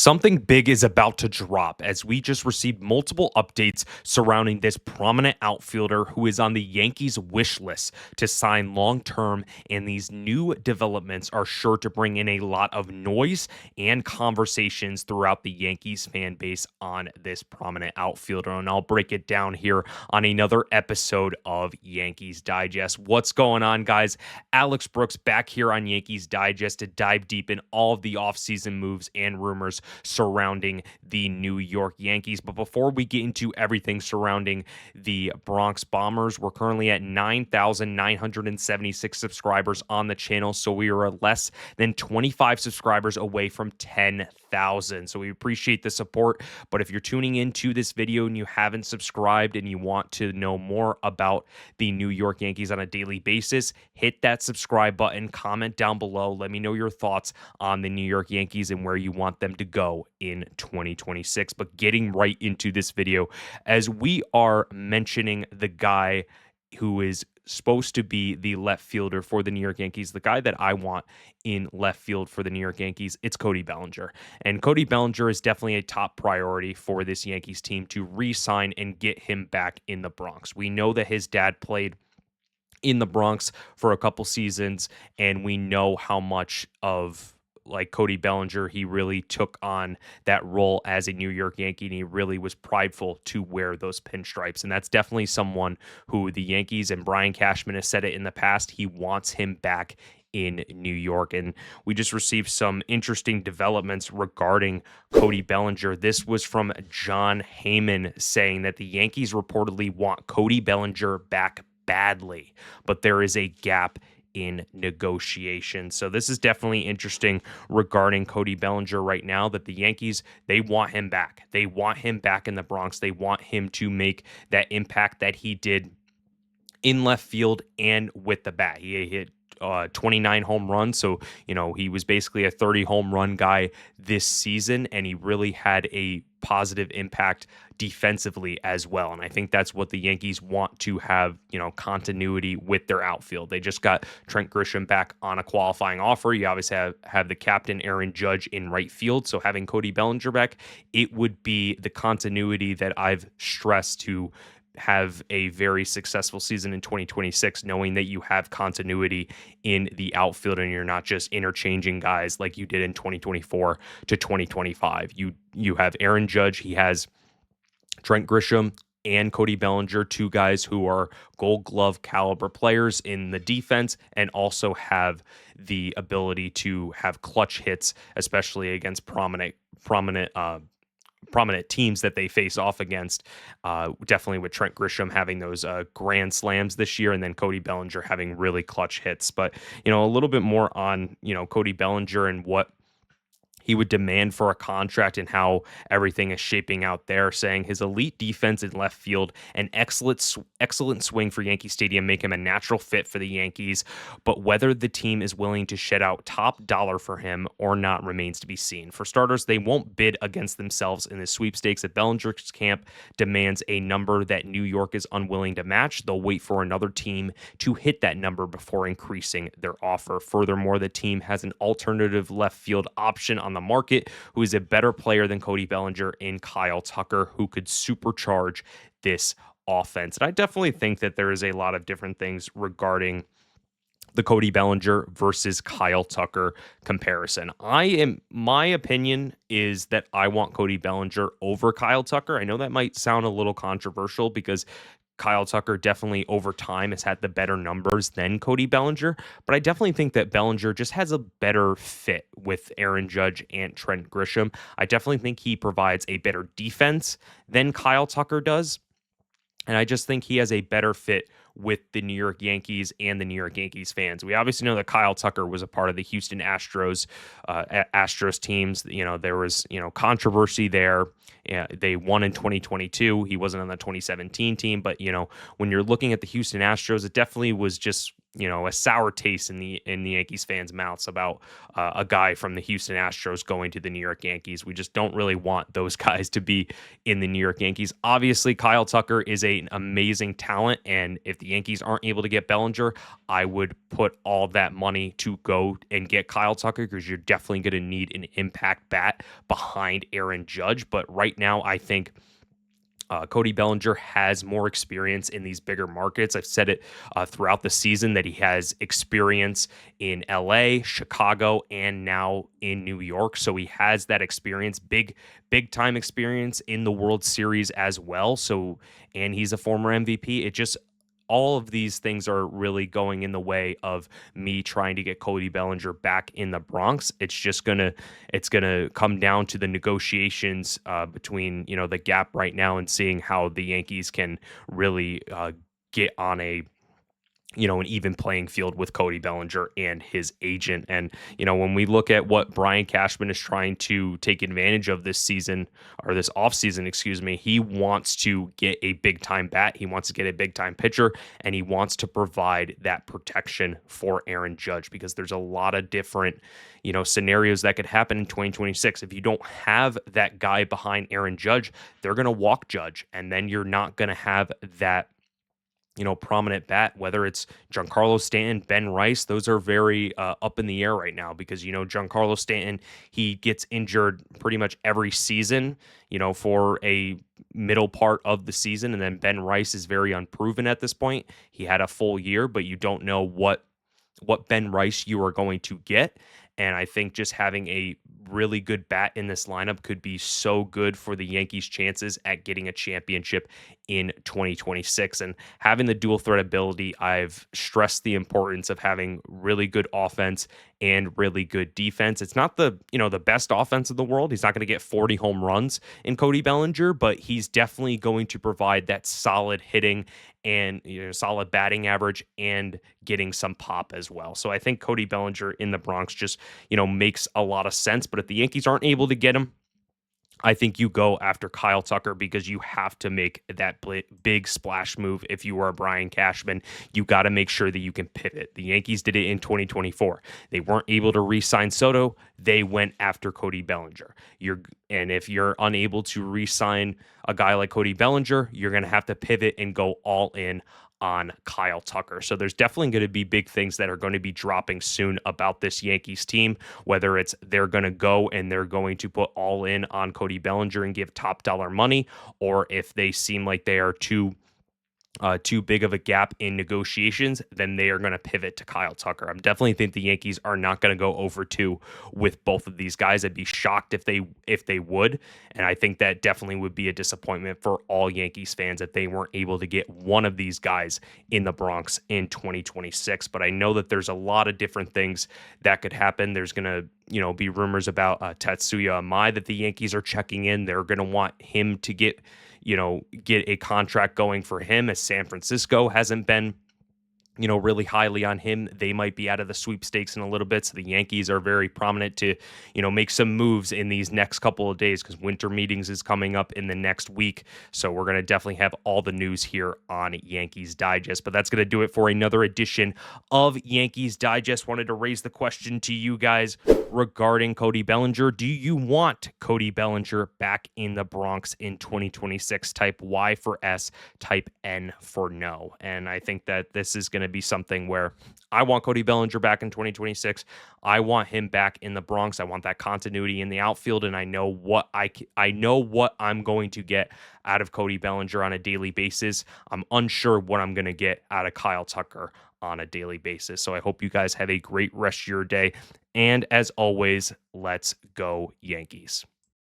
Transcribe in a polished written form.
Something big is about to drop as we just received multiple updates surrounding this prominent outfielder who is on the Yankees wish list to sign long term. And these new developments are sure to bring in a lot of noise and conversations throughout the Yankees fan base on this prominent outfielder. And I'll break it down here on another episode of Yankees Digest. What's going on, guys? Alex Brooks back here on Yankees Digest to dive deep in all of the offseason moves and rumors surrounding the New York Yankees. But before we get into everything surrounding the Bronx Bombers, we're currently at 9,976 subscribers on the channel. So we are less than 25 subscribers away from 10,000. So we appreciate the support. But if you're tuning into this video and you haven't subscribed and you want to know more about the New York Yankees on a daily basis, hit that subscribe button, comment down below. Let me know your thoughts on the New York Yankees and where you want them to go in 2026. But getting right into this video, as we are mentioning the guy who is supposed to be the left fielder for the New York Yankees, the guy that I want in left field for the New York Yankees, it's Cody Bellinger. And Cody Bellinger is definitely a top priority for this Yankees team to re-sign and get him back in the Bronx. We know that his dad played in the Bronx for a couple seasons, and we know how much of Cody Bellinger, he really took on that role as a New York Yankee, and he really was prideful to wear those pinstripes. And that's definitely someone who the Yankees and Brian Cashman has said it in the past. He wants him back in New York. And we just received some interesting developments regarding Cody Bellinger. This was from John Heyman saying that the Yankees reportedly want Cody Bellinger back badly, but there is a gap in negotiation. So this is definitely interesting regarding Cody Bellinger right now, that the Yankees, they want him back. They want him back in the Bronx. They want him to make that impact that he did in left field and with the bat. He hit 29 home runs. So, he was basically a 30 home run guy this season, and he really had a positive impact defensively as well. And I think that's what the Yankees want to have, continuity with their outfield. They just got Trent Grisham back on a qualifying offer. You obviously have the captain, Aaron Judge, in right field. So having Cody Bellinger back, it would be the continuity that I've stressed to have a very successful season in 2026, knowing that you have continuity in the outfield and you're not just interchanging guys like you did in 2024 to 2025. You have Aaron Judge, he has Trent Grisham and Cody Bellinger, two guys who are Gold Glove caliber players in the defense and also have the ability to have clutch hits, especially against prominent teams that they face off against. Definitely with Trent Grisham having those grand slams this year, and then Cody Bellinger having really clutch hits. But, a little bit more on, Cody Bellinger and what he would demand for a contract and how everything is shaping out there, saying his elite defense in left field and excellent swing for Yankee Stadium make him a natural fit for the Yankees, but whether the team is willing to shed out top dollar for him or not remains to be seen. For starters, they won't bid against themselves in the sweepstakes. If Bellinger's camp demands a number that New York is unwilling to match, they'll wait for another team to hit that number before increasing their offer. Furthermore, the team has an alternative left field option on the market who is a better player than Cody Bellinger in Kyle Tucker, who could supercharge this offense. And I definitely think that there is a lot of different things regarding the Cody Bellinger versus Kyle Tucker comparison. My opinion is that I want Cody Bellinger over Kyle Tucker. I know that might sound a little controversial because Kyle Tucker definitely over time has had the better numbers than Cody Bellinger, but I definitely think that Bellinger just has a better fit with Aaron Judge and Trent Grisham. I definitely think he provides a better defense than Kyle Tucker does, and I just think he has a better fit with the New York Yankees and the New York Yankees fans. We obviously know that Kyle Tucker was a part of the Houston Astros teams. There was, controversy there. Yeah, they won in 2022. He wasn't on the 2017 team, but, when you're looking at the Houston Astros, it definitely was just, a sour taste in the Yankees fans' mouths about a guy from the Houston Astros going to the New York Yankees. We just don't really want those guys to be in the New York Yankees. Obviously, Kyle Tucker is an amazing talent, and if the Yankees aren't able to get Bellinger, I would put all that money to go and get Kyle Tucker because you're definitely going to need an impact bat behind Aaron Judge. But right now, I think Cody Bellinger has more experience in these bigger markets. I've said it throughout the season that he has experience in LA, Chicago, and now in New York. So he has that experience, big time experience in the World Series as well. So, and he's a former MVP. It just, all of these things are really going in the way of me trying to get Cody Bellinger back in the Bronx. It's gonna come down to the negotiations between the gap right now and seeing how the Yankees can really get on an even playing field with Cody Bellinger and his agent. And, when we look at what Brian Cashman is trying to take advantage of this season or this offseason, excuse me, he wants to get a big time bat. He wants to get a big time pitcher, and he wants to provide that protection for Aaron Judge because there's a lot of different, scenarios that could happen in 2026. If you don't have that guy behind Aaron Judge, they're going to walk Judge, and then you're not going to have that prominent bat, whether it's Giancarlo Stanton, Ben Rice. Those are very up in the air right now because, Giancarlo Stanton, he gets injured pretty much every season, for a middle part of the season. And then Ben Rice is very unproven at this point. He had a full year, but you don't know what Ben Rice you are going to get. And I think just having a really good bat in this lineup could be so good for the Yankees' chances at getting a championship in 2026. And having the dual threat ability, I've stressed the importance of having really good offense and really good defense. It's not the best offense in the world. He's not going to get 40 home runs in Cody Bellinger, but he's definitely going to provide that solid hitting and solid batting average and getting some pop as well. So I think Cody Bellinger in the Bronx just, makes a lot of sense. But if the Yankees aren't able to get him, I think you go after Kyle Tucker because you have to make that big splash move. If you are Brian Cashman, you got to make sure that you can pivot. The Yankees did it in 2024. They weren't able to re-sign Soto. They went after Cody Bellinger. And if you're unable to re-sign a guy like Cody Bellinger, you're going to have to pivot and go all in on Kyle Tucker. So there's definitely going to be big things that are going to be dropping soon about this Yankees team, whether it's they're going to go and they're going to put all in on Cody Bellinger and give top dollar money, or if they seem like they are too big of a gap in negotiations, then they are going to pivot to Kyle Tucker. I definitely think the Yankees are not going to go over two with both of these guys. I'd be shocked if they would, and I think that definitely would be a disappointment for all Yankees fans if they weren't able to get one of these guys in the Bronx in 2026. But I know that there's a lot of different things that could happen. There's going to be rumors about Tatsuya Amai that the Yankees are checking in. They're going to want him to get a contract going for him, as San Francisco hasn't been really highly on him. They might be out of the sweepstakes in a little bit. So the Yankees are very prominent to, make some moves in these next couple of days because winter meetings is coming up in the next week. So we're going to definitely have all the news here on Yankees Digest. But that's going to do it for another edition of Yankees Digest. Wanted to raise the question to you guys regarding Cody Bellinger. Do you want Cody Bellinger back in the Bronx in 2026? Type Y for S, type N for no. And I think that this is going to be something where I want Cody Bellinger back in 2026. I want him back in the Bronx. I want that continuity in the outfield, and I know what I'm going to get out of Cody Bellinger on a daily basis. I'm unsure what I'm going to get out of Kyle Tucker on a daily basis. So I hope you guys have a great rest of your day. And as always, let's go Yankees.